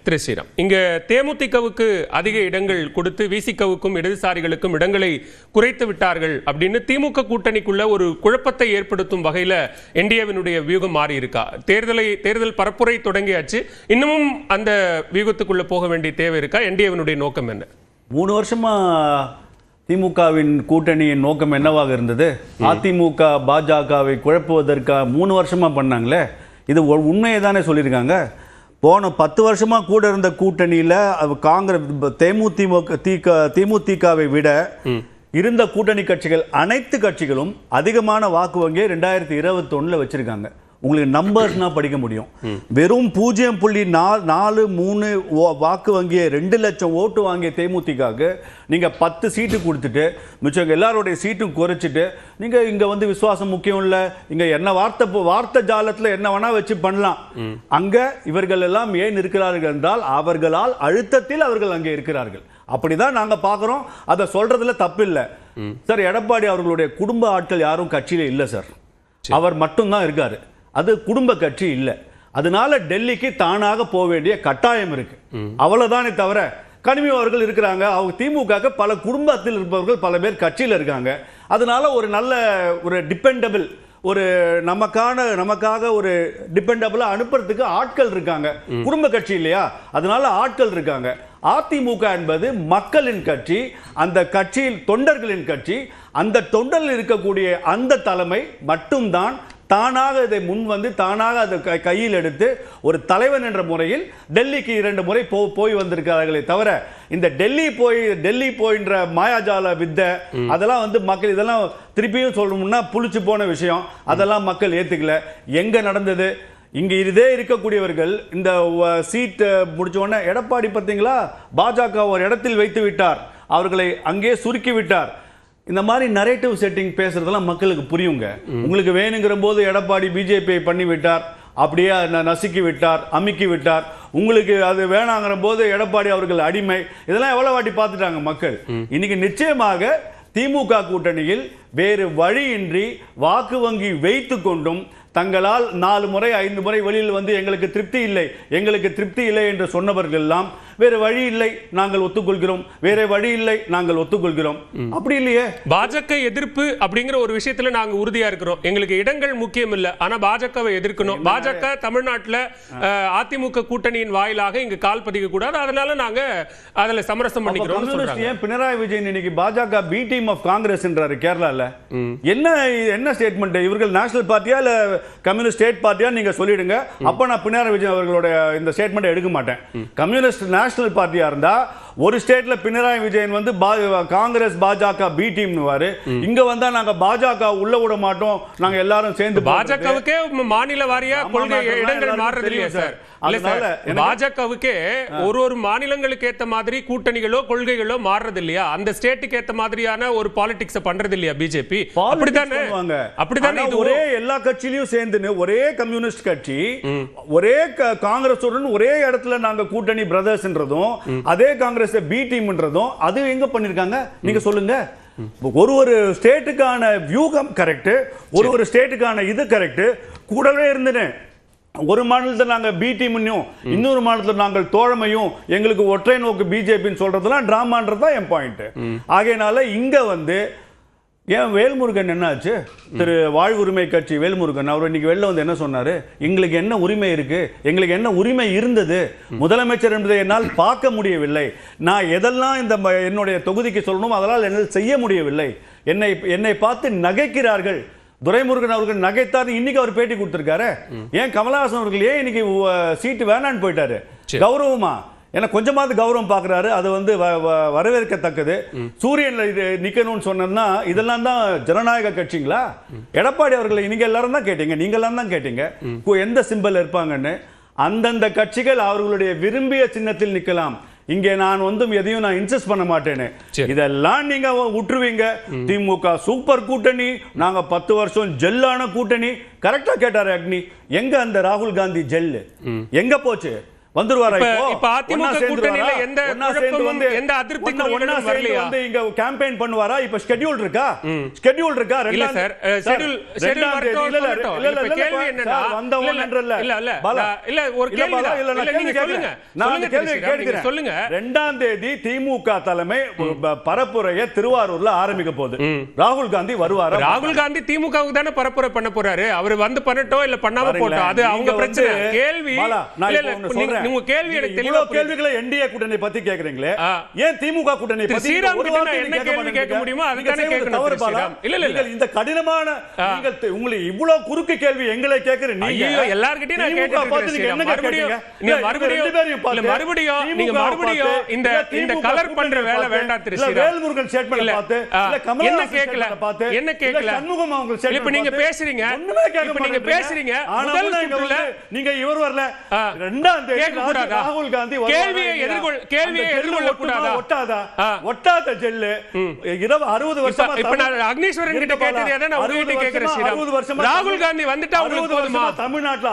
திரு ஸ்ரீராம், இங்க தேமுதிகவுக்கு அதிக இடங்கள் கொடுத்து விசிகவுக்கும் இடதுசாரிகளுக்கும் இடங்களை குறைத்து விட்டார்கள் அப்படின்னு திமுக கூட்டணிக்குள்ள ஒரு குழப்பத்தை ஏற்படுத்தும் வகையில என்டிஏவினுடைய வியூகம் மாறி இருக்கா? தேர்தல் பரப்புரை தொடங்கியாச்சு, இன்னமும் அந்த வியூகத்துக்குள்ள போக வேண்டிய தேவை இருக்கா? என்டிஏவினுடைய நோக்கம் என்ன? 3 வருஷமா திமுகவின் கூட்டணியின் நோக்கம் என்னவாக இருந்தது? அதிமுக பாஜகவை குழப்புவதற்காக 3 வருஷமா பண்ணாங்களே, இது உண்மையை தானே சொல்லியிருக்காங்க. போன 10 வருஷமா கூட இருந்த கூட்டணியில காங்கிரஸ் தேமுதிகவை விட இருந்த கூட்டணி கட்சிகள் அனைத்து கட்சிகளும் அதிகமான வாக்கு வங்கியை 2021 வச்சிருக்காங்க. உங்களுக்கு நம்பர்ஸ்னா படிக்க முடியும். வெறும் 0.43 வாக்கு வங்கியை 2 லட்சம் ஓட்டு வாங்கிய தேமுதிகவுக்கு நீங்க 10 சீட்டு கொடுத்துட்டு மிச்சம் எல்லாருடைய சீட்டும் குறைச்சிட்டு நீங்க இங்க வந்து விசுவாசம் முக்கியம் இல்ல, இங்க என்ன வார்த்தை ஜாலத்துல என்ன வேணா வச்சு பண்ணலாம். அங்க இவர்கள் எல்லாம் ஏன் இருக்கிறார்கள் என்றால் அவர்களால் அழுத்தத்தில் அவர்கள் அங்கே இருக்கிறார்கள். அப்படிதான் நாங்க பாக்குறோம். அதை சொல்றதுல தப்பு இல்லை சார். எடப்பாடி அவர்களுடைய குடும்ப ஆட்கள் யாரும் கட்சியில இல்ல சார், அவர் மட்டும்தான் இருக்காரு. அது குடும்ப கட்சி இல்லை. அதனால டெல்லிக்கு தானாக போக வேண்டிய கட்டாயம் இருக்கு, அவ்வளவுதானே தவிர கனிமொழி அவர்கள் இருக்கிறாங்க. அவங்க திமுக பல குடும்பத்தில் இருப்பவர்கள் பல பேர் கட்சியில் இருக்காங்க. அதனால ஒரு நல்ல ஒரு டிபெண்டபிள் ஒரு நமக்காக ஒரு டிபெண்டபிளா அனுப்புறதுக்கு ஆட்கள் இருக்காங்க. குடும்ப கட்சி இல்லையா, அதனால ஆட்கள் இருக்காங்க. அதிமுக என்பது மக்களின் கட்சி, அந்த கட்சியில் தொண்டர்களின் கட்சி. அந்த தொண்டரில் இருக்கக்கூடிய அந்த தலைமை மட்டும்தான் தானாக இதை முன் வந்து தானாக அதை கையில் எடுத்து ஒரு தலைவன் என்ற முறையில் டெல்லிக்கு 2 முறை போய் வந்திருக்கிறார்களே தவிர இந்த டெல்லி போயின்ற மாயாஜால வித்தை அதெல்லாம் வந்து மக்கள் இதெல்லாம் திருப்பியும் சொல்லணும்னா புளிச்சு போன விஷயம். அதெல்லாம் மக்கள் ஏத்துக்கல. எங்க நடந்தது? இங்க இதே இருக்கக்கூடியவர்கள் இந்த சீட் முடிச்ச உடனே எடப்பாடி பார்த்தீங்களா, பாஜக ஒரு இடத்தில் வைத்து விட்டார், அவர்களை அங்கே சுருக்கி விட்டார். இந்த மாதிரி நரேட்டிவ் செட்டிங் பேசுறதெல்லாம் மக்களுக்கு புரியுங்க. உங்களுக்கு வேணுங்கிற போது எடப்பாடி பிஜேபி பண்ணி விட்டார், அப்படியே நசுக்கி விட்டார், அமுக்கி விட்டார். உங்களுக்கு அது வேணாங்கிற போது எடப்பாடி அவர்கள் அடிமை. இதெல்லாம் எவ்வளவு வாட்டி பார்த்துட்டாங்க மக்கள். இன்னைக்கு நிச்சயமாக திமுக கூட்டணியில் வேறு வழியின்றி வாக்கு வங்கி வைத்து கொண்டும் தங்களால் 4 முறை 5 முறை வெளியில் வந்து எங்களுக்கு திருப்தி இல்லை என்று சொன்னவர்கள் எல்லாம் வேற வழி இல்லை நாங்கள் ஒத்துக்கொள்கிறோம், வேற வழி இல்லை நாங்கள் ஒத்துக்கொள்கிறோம். அப்படி இல்லையே. பாஜக எதிர்ப்பு அப்படிங்கிற ஒரு விஷயத்துல நாங்க உறுதியா இருக்கிறோம். எங்களுக்கு இடங்கள் முக்கியம் இல்ல, ஆனா பாஜகவை எதிர்க்கணும். பாஜக தமிழ்நாட்டுல அதிமுக கூட்டணியின் வாயிலாக இங்க கால் பதிக்க கூடாது, அதனால நாங்க அதுல சமரசம் பண்ணிக்கிறோம். பினராயி விஜயன் இன்னைக்கு பாஜக பி டீம் ஆஃப் காங்கிரஸ் என்றாரு கேரளால. என்ன ஸ்டேட்மெண்ட்? இவர்கள் நேஷனல் பார்ட்டியா இல்ல கம்யூனிஸ்ட் ஸ்டேட் பார்ட்டியா நீங்க சொல்லிடுங்க. அப்ப நான் பினராயி விஜயன் அவர்களோட இந்த ஸ்டேட்மெண்ட் எடுக்க மாட்டேன். கம்யூனிஸ்ட் நேஷனல் பார்ட்டியா இருந்தா ஒரு ஸ்டேட்ல பினராயி விஜயன் வந்து காங்கிரஸ் பாஜக பி டீம், இங்க வந்தா நாங்க பாஜக உள்ள விட மாட்டோம், நாங்க எல்லாரும் சேர்ந்து. பாஜகவுக்கே மாநில வாரியா கொள்கை இடங்கள் மாறுறது இல்லையா சார்? பாஜகவுக்கே ஒரு மாநிலங்களுக்கு ஏத்த மாதிரி கூட்டணிகளோ கொள்கைகளோ மாறுறது இல்லையா? அந்த ஸ்டேட்டுக்கு ஏத்த மாதிரியான ஒரு பாலிடிக்ஸ் பண்றது இல்லையா பிஜேபி? அப்படித்தானே ஒரே எல்லா கட்சியிலும் சேர்ந்து ஒரே கம்யூனிஸ்ட் கட்சி ஒரே காங்கிரஸுடன் ஒரே இடத்துல நாங்க கூட்டணி பிரதர்ஸ்ன்றதும் அதே காங்கிரஸ் பி டீம்ன்றதும் அது எங்க பண்ணிருக்காங்க நீங்க சொல்லுங்க. ஒரு ஸ்டேட்டுக்கான வியூகம் கரெக்ட், ஒரு ஸ்டேட்டுக்கான இது கரெக்ட். கூடவே இருந்தேன் ஒரு மாநிலத்தில் நாங்கள் பி டீம்னையும் இன்னொரு மாநிலத்தில் நாங்கள் தோழமையும் எங்களுக்கு ஒற்றை நோக்கு பிஜேபின்னு சொல்றதெல்லாம் டிராமான்றது தான் என் பாயிண்ட். ஆகையினால இங்க வந்து ஏன் வேல்முருகன் என்னாச்சு? திரு வாழ்வுரிமை கட்சி வேல்முருகன் அவர் இன்னைக்கு வெளில வந்து என்ன சொன்னாரு? எங்களுக்கு என்ன உரிமை இருக்கு, எங்களுக்கு என்ன உரிமை இருந்தது முதலமைச்சர் என்பதை என்னால் பார்க்க முடியவில்லை. நான் எதெல்லாம் இந்த என்னுடைய தொகுதிக்கு சொல்லணும் அதெல்லாம் என்னால் செய்ய முடியவில்லை. என்னை பார்த்து நகைக்கிறார்கள். துரைமுருகன் அவர்கள் நகைத்தார். இன்னைக்கு அவர் பேட்டி கொடுத்திருக்காரு. ஏன் கமலஹாசன் அவர்கள் ஏன் இன்னைக்கு சீட்டு வேணான்னு போயிட்டாரு? கௌரவமா ஏன்னா கொஞ்சமாவது கௌரவம் பார்க்குறாரு, அது வந்து வரவேற்கத்தக்கது. சூரியன்ல நிக்கணும்னு சொன்னா இதெல்லாம் தான் ஜனநாயக கட்சிங்களா? எடப்பாடி அவர்களை நீங்க எல்லாரும் தான் கேட்டீங்க, நீங்க எல்லாம் தான் கேட்டீங்க எந்த சிம்பல் இருப்பாங்கன்னு. அந்தந்த கட்சிகள் அவர்களுடைய விரும்பிய சின்னத்தில் நிக்கலாம். இங்கே நான் வந்து எதையும் நான் இன்சிஸ்ட் பண்ண மாட்டேன்னு. இதெல்லாம் நீங்க விட்டுருவீங்க. திமுக சூப்பர் கூட்டணி, நாங்க 10 வருஷம் ஜெல்லான கூட்டணி. கரெக்டா கேட்டாரு அக்னி. எங்க அந்த ராகுல் காந்தி ஜெல்லு எங்க போச்சு? வந்துருவாரா இப்ப அதிமுக கூட்டணியில எந்த குழப்பமும் எந்த அதிருப்திகளும் வரலையா? வந்து இங்க கேம்பெயின் பண்ணுவாரா? இப்ப ஸ்கெட்யூல் இருக்கா? ஸ்கெட்யூல் இருக்கா? இல்ல சார், ஷெட்யூல் வரட்டும். இல்ல கேள்வி என்னன்னா வந்தவங்க என்றல்ல. இல்ல ஒரு கேள்வி இல்ல, நீங்க சொல்லுங்க. நான் கேள்வி கேட்கிறேன். சொல்லுங்க. 2ஆம் தேதி திமுக தலைமை பரப்புரையை திருவாரூர்ல ஆரம்பிக்க போகுது. ராகுல் காந்தி வருவாரா? ராகுல் காந்தி திமுகவுக்கு தானே பரப்புரை பண்ண போறாரு. அவர் வந்து பண்ணட்டும் இல்ல பண்ணாம போட்டோம், அது அவங்க பிரச்சனை. கேள்வி உங்க கேள்வி எனக்கு தெளிவா கேள்விகளை என்டிஏ கூட்டணி பத்தி கேக்குறீங்களே, ஏன் திமுக கூட்டணி பத்தி ஸ்ரீராம் கிட்ட நான் என்ன கேள்வி கேட்க முடியுமோ அதுதானே கேட்கணும். இல்ல இந்த கடினமான நீங்கள் உங்களுக்கு இவ்வளவு குறுக்கு கேள்வி எங்களை கேக்குற நீங்க எல்லார்கிட்டயும் நான் கேட்டுட்டேன். மறுபடியும் இந்த கலர் பண்ற வேலை வேண்டாம் திரு ஸ்ரீராம். வேல்முருகன் ஸ்டேட்மென்ட் பார்த்து இல்ல கமலஹாசன் பார்த்து என்ன கேக்கல சண்முகம் அவங்க ஸ்டேட்மென்ட் இப்ப நீங்க பேசுறீங்க, இப்ப நீங்க பேசுறீங்க முதல் சுற்றுல நீங்க இவர் வரல 2ஆம் தேதி ராகுல் காந்தி கேள்வியை எதிர்கொள்ள கூடாதா? ஒட்டாத ஜெல்லு 60 வருஷமா இப்ப நான் அக்னீஸ்வரன் கிட்ட கேட்டதே தான் நான் உங்ககிட்ட கேக்குறேன் ஸ்ரீராம். 60 வருஷமா ராகுல் காந்தி வந்துட்டா உங்களுக்கு போதுமா? தமிழ்நாட்டுல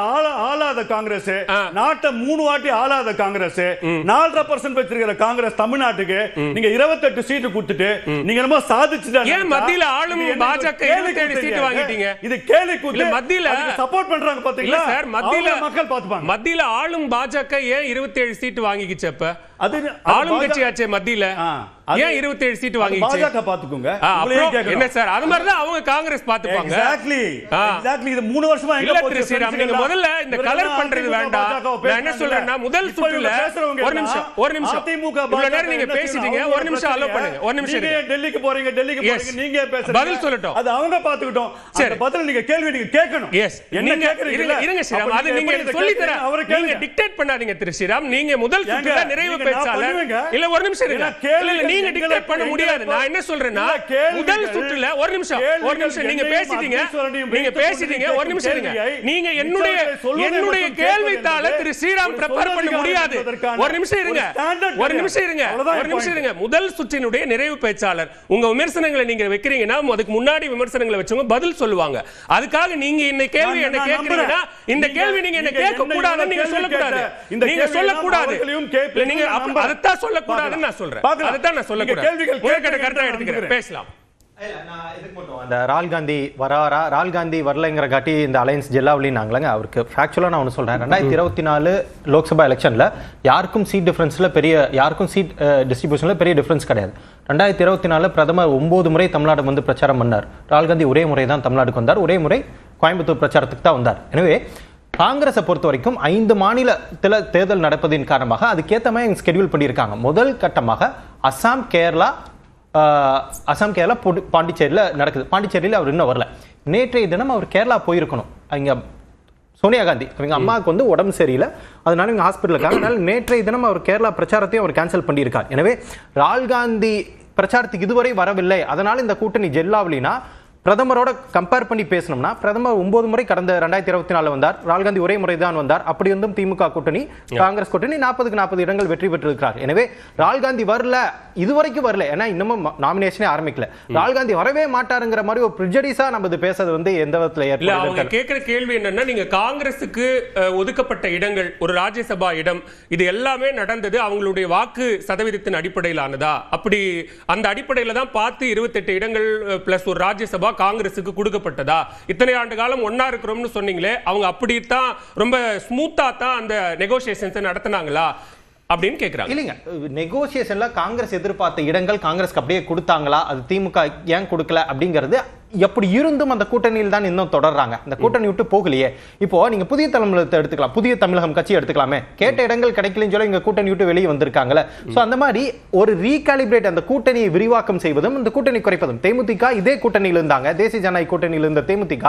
ஆளாத காங்கிரஸ், நாட்டை 3 வாட்டி ஆளாத காங்கிரஸ், 4% வச்சிருக்கிற காங்கிரஸ் தமிழ்நாட்டுக்கு நீங்க 28 சீட்டு கொடுத்துட்டு நீங்க என்னமோ சாதிச்சுட்டாங்க. ஏன் மத்தியில ஆளும் பாஜக 27 சீட்டு வாங்கிட்டீங்க? இது கேலி கூத்து. மத்தியில சப்போர்ட் பண்றாங்க பாத்தீங்களா சார்? மத்தியில மக்கள் பாத்துப்பாங்க. மத்தியில ஆளும் பாஜக ஏன் 27 சீட்டு வாங்கிக்கிச்சு? அப்ப அது ஆளும் கட்சியாச்சே மத்தியில ஏன் 27 சீட்டு வாங்கிச்சு? பாஜக பாத்துக்குங்க. என்ன சார், அது மாதிரி தான் அவங்க காங்கிரஸ் பாத்துப்பாங்க. எக்ஸாக்ட்லி இது 3 வருஷமா எங்க போச்சு ஸ்ரீராம்? நீங்க முதல்ல இந்த கலர் பண்றது வேண்டாம். நான் என்ன சொல்றேன்னா முதல் சுற்றுல ஒரு நிமிஷம் இவ்வளவு நேரம் நீங்க பேசிட்டீங்க, ஒரு நிமிஷம் அலோ பண்ணுங்க. ஒரு நிமிஷம் நீங்க டெல்லிக்கு போறீங்க நீங்க பேசுறீங்க, பதில் சொல்லட்டும். அது அவங்க பாத்துக்கிட்டோம். அந்த பதில் நீங்க கேள்வி நீங்க கேட்கணும். என்ன கேக்குறீங்க? இருங்க ஸ்ரீராம், அது நீங்க சொல்லி தர, நீங்க டிக்டேட் பண்ணாதீங்க திரு ஸ்ரீராம். நீங்க முதல் சுற்றுல நிறைவு பேச்சாளர். இல்ல ஒரு நிமிஷம் இருங்க. இல்ல நீங்க டிக்டேட் பண்ண முடியாது. நான் என்ன சொல்றேன்னா முதல் சுற்றுல ஒரு நிமிஷம் நீங்க பேசிட்டீங்க ஒரு நிமிஷம் இருங்க. நீங்க என்னுடைய கேள்வித்தாள திரு ஸ்ரீராம் பிரப்பேர் பண்ண முடியாது. ஒரு நிமிஷம் இருங்க. முதல் சுற்றினுடைய நிறைவு பேச்சாளர். உங்க விமர்சனங்களை நீங்க வைக்கிறீங்கன்னா அதுக்கு முன்னாடி விமர்சனங்களை வச்சவங்க பதில் சொல்லுவாங்க. அதுக்காக நீங்க இந்த கேள்வி என்ன கேக்குறீங்கன்னா இந்த கேள்வி நீங்க என்ன கேட்க கூடாதுன்னு நீங்க சொல்லக்கூடாது. நீங்க சொல்லக்கூடாது. நீங்க அதத்தான் சொல்லக்கூடாதுன்னு நான் சொல்றேன். அதத்தான் நான் சொல்லக்கூடாது. கரெக்டா எடுத்துக்கிறேன். பேசலாம். அந்த ராகுல் காந்தி வராரா, ராகுல் காந்தி வரலைங்கிற காட்டி இந்த அலையன்ஸ் ஜெல்லாவலினாங்களங்க. அவருக்கு ஃபேக்சுவலா நான் ஒன்று சொல்றேன். 2024 லோக்சபா எலெக்ஷன்ல யாருக்கும் சீட் டிஃபரன்ஸ்ல யாருக்கும் சீட் டிஸ்ட்ரிபியூஷன்ல பெரிய டிஃபரன்ஸ் கிடையாது. 2024 பிரதமர் 9 முறை தமிழ்நாடு வந்து பிரச்சாரம் பண்ணார். ராகுல் காந்தி ஒரே முறை தான் தமிழ்நாடுக்கு வந்தார். ஒரே முறை கோயம்புத்தூர் பிரச்சாரத்துக்கு தான் வந்தார். எனவே காங்கிரஸை பொறுத்த வரைக்கும் 5 மாநிலத்தில் தேர்தல் நடப்பதின் காரணமாக அதுக்கேற்ற மாதிரி ஸ்கெடியூல் பண்ணியிருக்காங்க. முதல் கட்டமாக அசாம், கேரளா, பாண்டிச்சேரியில் நடக்குது. பாண்டிச்சேரியில் அவர் இன்னும் வரல. நேற்றைய தினம் அவர் கேரளா போயிருக்கணும். இங்கே சோனியா காந்தி அவங்க அம்மாவுக்கு வந்து உடம்பு சரியில்லை, அதனால இங்கே ஹாஸ்பிட்டல் இருக்காங்க. அதனால நேற்றைய தினம் அவர் கேரளா பிரச்சாரத்தையும் அவர் கேன்சல் பண்ணியிருக்கார். எனவே ராகுல் காந்தி பிரச்சாரத்துக்கு இதுவரை வரவில்லை, அதனால இந்த கூட்டணி ஜெல்லாவலினா பிரதமரோட கம்பேர் பண்ணி பேசணும்னா பிரதமர் 9 முறை கடந்த 2024 வந்தார். ராகுல் காந்தி ஒரே முறை தான் வந்தார். அப்படி இருந்தும் திமுக கூட்டணி, காங்கிரஸ் கூட்டணி 40க்கு 40 இடங்கள் வெற்றி பெற்றிருக்கிறார். எனவே ராகுல் காந்தி வரல, இதுவரைக்கும் வரல, ஏன்னா இன்னமும் நாமினேஷனே ஆரம்பிக்கல. ராகுல் காந்தி வரவே மாட்டாருங்கிற மாதிரி ஒரு பிரிஜடிஸா நம்ம பேசுறது வந்து எந்த விதத்துல ஏற்படல. அவங்க கேட்கிற கேள்வி என்னன்னா, நீங்க காங்கிரசுக்கு ஒதுக்கப்பட்ட இடங்கள், ஒரு ராஜ்யசபா இடம், இது எல்லாமே நடந்தது அவங்களுடைய வாக்கு சதவீதத்தின் அடிப்படையிலானதா? அப்படி அந்த அடிப்படையில தான் பார்த்து 28 இடங்கள் பிளஸ் ஒரு ராஜ்யசபா காங்கிரசுக்கு கொடுக்கப்பட்டதா? இத்தனை ஆண்டு காலம் ஒன்னா இருக்கிறோம்னு சொன்னீங்களே, அவங்க அப்படித்தான் ரொம்ப ஸ்மூத்தா தான் அந்த நெகோசியேஷன்ஸ் நடத்தினாங்களா அப்படின்னு கேக்குறாங்க. இல்லைங்க, நெகோசியேஷன்ல காங்கிரஸ் எதிர்பார்த்த இடங்கள் காங்கிரஸ்க்கு அப்படியே கொடுத்தாங்களா, அது திமுக ஏன் கொடுக்கல அப்படிங்கிறது எப்படி இருந்தும் அந்த கூட்டணியில் தான் இன்னும் தொடர்றாங்க. அந்த கூட்டணி விட்டு போகலையே. இப்போ நீங்க புதிய தமிழகத்தை எடுத்துக்கலாம், புதிய தமிழகம் கட்சி எடுத்துக்கலாமே, கேட்ட இடங்கள் கிடைக்கலன்னு சொல்லி இங்க கூட்டணி விட்டு வெளியே வந்திருக்காங்கல்ல. சோ அந்த மாதிரி ஒரு ரீகாலிபிரேட், அந்த கூட்டணியை விரிவாக்கம் செய்வதும் இந்த கூட்டணி குறைப்பதும். தேமுதிக இதே கூட்டணியில் இருந்தாங்க, தேசிய ஜனநாயக கூட்டணியில் இருந்த தேமுதிக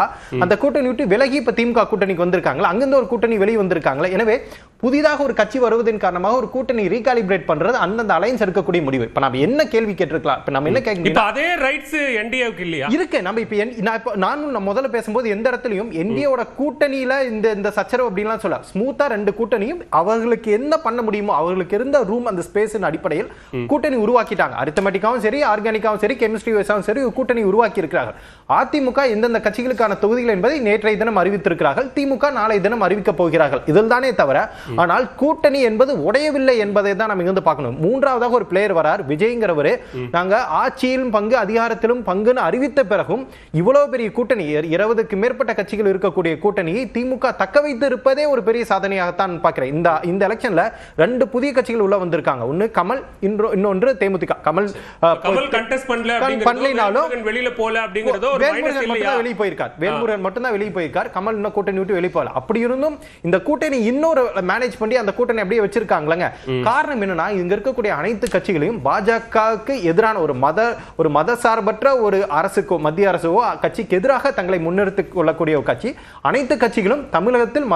அந்த கூட்டணி விட்டு விலகி இப்ப திமுக கூட்டணிக்கு வந்திருக்காங்களா, அங்கிருந்து ஒரு கூட்டணி வெளியே வந்திருக்காங்களா. எனவே புதிதாக ஒரு கட்சி வருவதன் காரணமாக ஒரு கூட்டணி ரீகாலிபிரேட் பண்றது அந்தந்த அலைன்ஸ் இருக்கக்கூடிய முடிவு. இப்ப நம்ம என்ன கேள்வி கேட்டிருக்கலாம், இப்ப நம்ம என்ன கேட்க அதே ரைட்ஸ் என்டிஏவுக்கு இல்லையா? இருக்கு. நம்ம இப்ப நான் முதல்ல பேசும்போது எந்த இடத்துலயும் என்டிஏவோட கூட்டணியில இந்த சச்சரவு அப்படின்லாம் சொல்ல ஸ்மூத்தா ரெண்டு கூட்டணியும் அவர்களுக்கு என்ன பண்ண முடியுமோ அவர்களுக்கு இருந்த ரூம் அந்த ஸ்பேஸ் அடிப்படையில் கூட்டணி உருவாக்கிட்டாங்க. அரித்தமெட்டிக்காவும் சரி, ஆர்கானிக்காவும் சரி, கெமிஸ்ட்ரி வைஸாவும் சரி கூட்டணி உருவாக்கி இருக்கிறார்கள். அதிமுக எந்தெந்த கட்சிகளுக்கான தொகுதிகள் என்பதை நேற்றைய தினம் அறிவித்திருக்கிறார்கள். திமுக நாளை தினம் அறிவிக்கப் போகிறார்கள். இதில் தானே தவிர ஆனால் கூட்டணி என்பது உடையவில்லை என்பதை தான் நம்ம இங்க பார்க்கணும். மூன்றாவதாக ஒரு பிளேயர் வரார், விஜய்ங்கிறவரு. நாங்க ஆட்சியிலும் பங்கு அதிகாரத்திலும் பங்குன்னு அறிவித்த பிறகும் இவ்வளவு பெரிய கூட்டணி 20க்கு மேற்பட்ட கட்சிகள் இருக்கக்கூடிய கூட்டணியை திமுக தக்க வைத்து இருப்பதே ஒரு பெரிய சாதனையாகத்தான் பார்க்கிறேன். இந்த எலெக்ஷன்ல 2 புதிய கட்சிகள் உள்ள வந்திருக்காங்க. ஒன்னு கமல், இன்னொன்று தேமுதிக. கமல் கண்டெஸ்ட் பண்ணலனாலும் வெளியில போல அப்படிங்கறதோ ஒரு மைனஸ் இல்லையா? வெளிய போயிருக்கார். வேல்முருகன் மட்டும் தான் வெளிய போயிருக்கார். கமல் இன்னும் கூட்டணி விட்டு வெளிய போகல. அப்படி இருந்தும் இந்த கூட்டணி இன்னொரு மேனேஜ் பண்ணி அந்த கூட்டணி அப்படியே வச்சிருக்காங்களங்க. காரணம் என்னன்னா இங்க இருக்கக்கூடிய அனைத்து கட்சிகளையும் பாஜகவுக்கு எதிரான ஒரு மதசார்பற்ற ஒரு அரசுக்கோ மத்திய அரசோ கட்சிக்கு எதிராக தங்களை முன்னிறுத்திக் கொள்ளக்கூடிய ஒரு கட்சி. அனைத்து கட்சிகளும் தமிழகத்தில்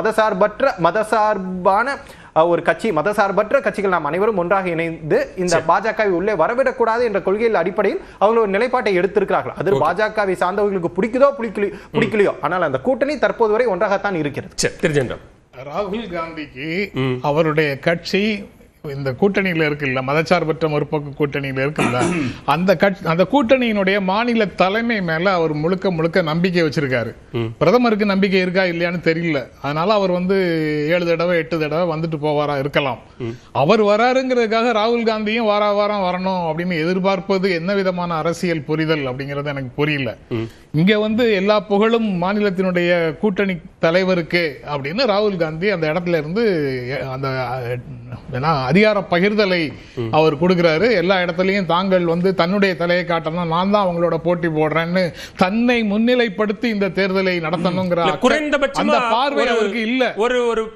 மதசார்பான ஒரு கட்சி, மதசார்பற்ற கட்சிகள் நாம் அனைவரும் ஒன்றாக இணைந்து இந்த பாஜகவை உள்ளே வரவிடக்கூடாது என்ற கொள்கையில் அடிப்படையில் அவர்கள் ஒரு நிலைப்பாட்டை எடுத்திருக்கிறார்கள். அது பாஜகவை சார்ந்தவர்களுக்கு பிடிக்குதோ பிடிக்கலையோ, ஆனால் அந்த கூட்டணி தற்போது வரை ஒன்றாகத்தான் இருக்கிறது. ராகுல் காந்திக்கு அவருடைய கட்சி இந்த கூட்டணியில இருக்குல்ல, மதச்சார்பற்ற முற்போக்கு கூட்டணியில இருக்குல்ல, அந்த கூட்டணியினுடைய மாநில தலைமை மேல அவர் முழுக்க நம்பிக்கை வச்சிருக்காரு. பிரதமருக்கு நம்பிக்கை இருக்கா இல்லையான்னு தெரியல. அதனால அவர் 7 தடவை 8 தடவை வந்துட்டு போவாரா இருக்கலாம். அவர் வராருங்கிறதுக்காக ராகுல் காந்தியும் வாரம் வரணும் அப்படின்னு எதிர்பார்ப்பது என்ன விதமான அரசியல் புரிதல் அப்படிங்கிறது எனக்கு புரியல. இங்க எல்லா புகழும் மாநிலத்தினுடைய கூட்டணி தலைவருக்கு அப்படின்னு ராகுல் காந்தி அந்த இடத்துல இருந்து அந்த அதிகார பகிர்தலை அவர் கொடுக்கிறாரு. எல்லா இடத்துலயும் தாங்கள் தன்னுடைய தலையை காட்டணும், நான் தான் அவங்களோட போட்டி போடுறேன்னு தன்னை முன்னிலைப்படுத்தி இந்த தேர்தலை நடத்தணுங்கிற குறைந்தபட்ச பார்வை அவருக்கு இல்ல.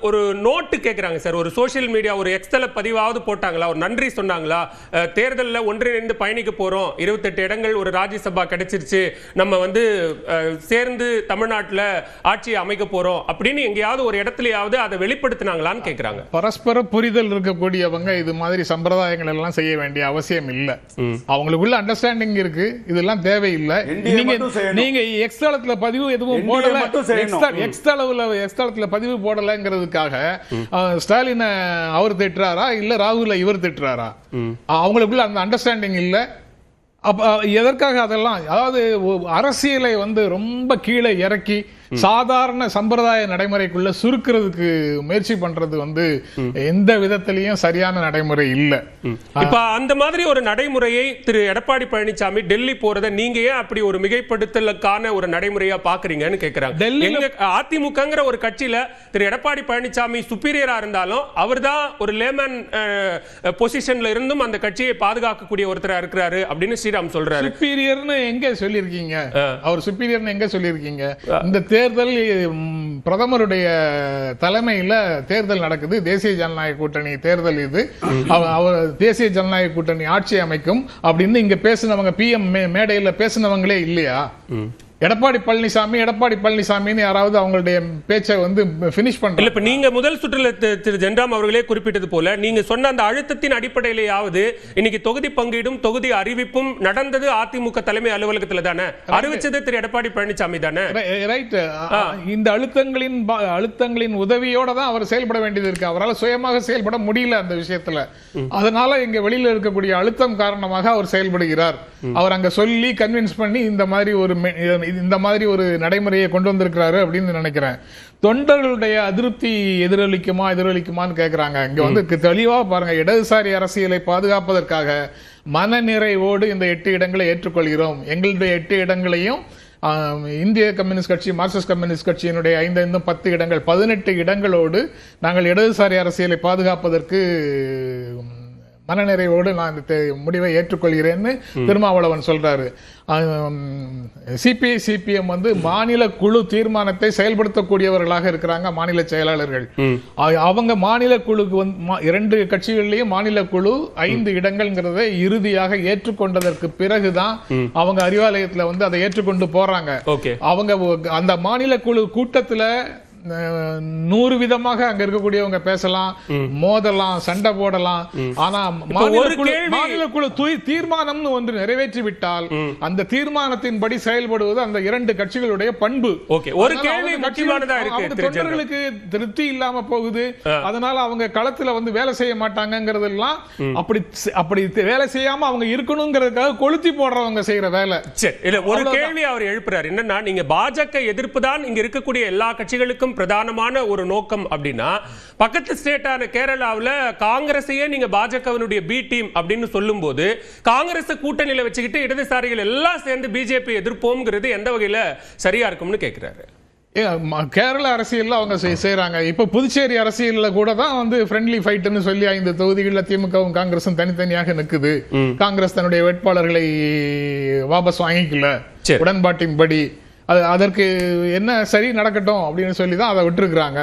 ஒரு நோட்டு கேட்கிறாங்க சார். ஒரு சோசியல் மீடியா ஒரு எக்ஸ்தல பதிவாவது போட்டாங்களா, ஒரு நன்றி சொன்னாங்களா, தேர்தலில் ஒன்றிணைந்து பயணிக்க போறோம், 28 இடங்கள் ஒரு ராஜ்யசபா கிடைச்சிருச்சு, நம்ம சேர்ந்து தமிழ்நாட்டில் ஆட்சியை அமைக்க போறோம் அப்படின்னு எங்கேயாவது ஒரு இடத்துலயாவது அதை வெளிப்படுத்தினாங்களான்னு கேட்கிறாங்க. பரஸ்பர புரிதல் இருக்கக்கூடியவங்க இது மாதிரி சம்பிரதாயங்கள் எல்லாம் செய்ய வேண்டிய அவசியம் இல்ல. அவங்களுக்குள்ள அண்டர்ஸ்டாண்டிங் இருக்கு, இதெல்லாம் தேவையில்லை. நீங்க எக்ஸ்தலத்துல பதிவு எதுவும் போடல, எக்ஸ்தலத்துல பதிவு போடலங்கிறதுக்காக ஸ்டாலினை அவர் திட்டுறாரா இல்ல ராகுல இவர் திட்டுறாரா? அவங்களுக்குள்ள அந்த அண்டர்ஸ்டாண்டிங் இல்ல. எதற்காக அதெல்லாம்? அதாவது அரசியலை ரொம்ப கீழே இறக்கி சாதாரண சம்பிரதாய நடைமுறைக்குள்ள சுருக்கிறதுக்கு முயற்சி பண்றது எந்த விதத்திலையும் சரியான நடைமுறை இல்ல. இப்ப அந்த மாதிரி ஒரு நடைமுறையை திரு எடப்பாடி பழனிசாமி டெல்லி போறதை நீங்க ஏன் அப்படி ஒரு மிகைப்படுத்தலுக்கான ஒரு நடைமுறையா பாக்குறீங்கன்னு கேக்குறாங்க. அதிமுகங்கிற ஒரு கட்சியில திரு எடப்பாடி பழனிசாமி சுப்பீரியரா இருந்தாலும் அவர் தான் ஒரு லேமன் பொசிஷன்ல இருந்தும் அந்த கட்சியை பாதுகாக்கக்கூடிய ஒருத்தரா இருக்கிறாரு அப்படின்னு ஸ்ரீராம் சொல்றாரு. சுப்பீரியர்னு எங்க சொல்லியிருக்கீங்க? அவர் சுப்பீரியர்னு எங்க சொல்லியிருக்கீங்க? இந்த தேர்தல் பிரதமருடைய தலைமையில தேர்தல் நடக்குது. தேசிய ஜனநாயக கூட்டணி தேர்தல் இது. தேசிய ஜனநாயக கூட்டணி ஆட்சி அமைக்கும் அப்படின்னு இங்க பேசினவங்க பிஎம் மேடையில பேசினவங்களே இல்லையா? எடப்பாடி பழனிசாமின்னு யாராவது அவங்களுடைய பேச்சை ஃபினிஷ் பண்றாங்க. இப்ப நீங்க முதல் சுற்றுல திரு ஜென்ராம் அவர்களே குறிப்பிட்டது போல நீங்க சொன்ன அந்த அழுத்தத்தின் அடிப்படையிலேயாவது இன்னைக்கு தொகுதி பங்கீடும் தொகுதி அறிவிப்பும் நடந்தது அதிமுக தலைமை அலுவலகத்துல தானே, அறிவிச்சது திரு எடப்பாடி பழனிசாமி தானே. ரைட். இந்த அழுத்தங்களின் உதவியோட தான் அவர் செயல்பட வேண்டியது இருக்கு. அவரால் சுயமாக செயல்பட முடியல அந்த விஷயத்துல. அதனால இங்க வெளியில இருக்கக்கூடிய அழுத்தம் காரணமாக அவர் செயல்படுகிறார். அவர் அங்க சொல்லி கன்வின்ஸ் பண்ணி இந்த மாதிரி ஒரு நடைமுறையை கொண்டு வந்திருக்கிறாரு அப்படின்னு நினைக்கிறேன். தொண்டர்களுடைய அதிருப்தி எதிரொலிக்குமான்னு கேட்கிறாங்க. இங்க தெளிவா பாருங்க, இடதுசாரி அரசியலை பாதுகாப்பதற்காக மனநிறைவோடு இந்த 8 இடங்களை ஏற்றுக்கொள்கிறோம். எங்களுடைய 8 இடங்களையும் இந்திய கம்யூனிஸ்ட் கட்சி, மார்க்சிஸ்ட் கம்யூனிஸ்ட் கட்சியினுடைய 5 10 இடங்கள் 18 இடங்களோடு நாங்கள் இடதுசாரி அரசியலை பாதுகாப்பதற்கு மனநிறைவோடு நான் இந்த முடிவை ஏற்றுக்கொள்கிறேன்னு திருமாவளவன் சொல்றாரு. சிபிஐ சிபிஎம் மாநில குழு தீர்மானத்தை செயல்படுத்தக்கூடியவர்களாக இருக்கிறாங்க மாநில செயலாளர்கள். அவங்க மாநில குழுக்கு 2 கட்சிகளிலேயும் மாநில குழு 5 இடங்கள்ங்கிறத இறுதியாக ஏற்றுக்கொண்டதற்கு பிறகுதான் அவங்க அறிவாலயத்துல அதை ஏற்றுக்கொண்டு போறாங்க. அவங்க அந்த மாநில குழு கூட்டத்துல 100 விதமாக அங்க இருக்கக்கூடியவங்க பேசலாம், மோதலாம், சண்டை போடலாம். ஆனா மாநில குழு தீர்மானம்னு ஒன்று நிறைவேற்றி விட்டால் அந்த தீர்மானத்தின்படி செயல்படுவது அந்த 2 கட்சிகளுடைய பண்பு. ஒரு கேள்வி முக்கியமானதா இருக்கு, தொண்டர்களுக்கு திருப்தி இல்லாம போகுது, அதனால அவங்க களத்துல வந்து வேலை செய்ய மாட்டாங்கிறதெல்லாம் அப்படி வேலை செய்யாம அவங்க இருக்கணுங்கிறதுக்காக கொளுத்தி போடுறவங்க செய்யற வேலை. ஒரு கேள்வி அவர் எழுப்புறாரு என்னன்னா, நீங்க பாஜக எதிர்ப்பு தான் இங்க இருக்கக்கூடிய எல்லா கட்சிகளுக்கும் பிரதானமான ஒரு நோக்கம் அப்படின்னா, பக்கத்து ஸ்டேட்டான கேரளாவில் காங்கிரஸையே நீங்க பாஜகவினுடைய பி டீம் அப்படின்னு சொல்லும் போது காங்கிரஸ் கூட்டணியில வச்சுக்கிட்டு இடதுசாரிகள் எல்லாம் சேர்ந்து பிஜேபி எதிர்ப்போம்ங்கிறது எந்த வகையில சரியா இருக்கும்னு கேட்கிறாரு. கேரள அரசியல்ல அவங்க செய்யறாங்க. இப்ப புதுச்சேரி அரசியல்ல கூட தான் வந்து ஃப்ரெண்ட்லி ஃபைட்னு சொல்லி 5 தொகுதிகளில் திமுகவும் காங்கிரஸும் தனித்தனியாக நிக்குது. காங்கிரஸ் தன்னுடைய வேட்பாளர்களை வாபஸ் வாங்கிக்கல உடன்பாட்டின்படி. அதற்கு என்ன சரி நடக்கட்டும் அப்படின்னு சொல்லி தான் அதை விட்டுருக்காங்க.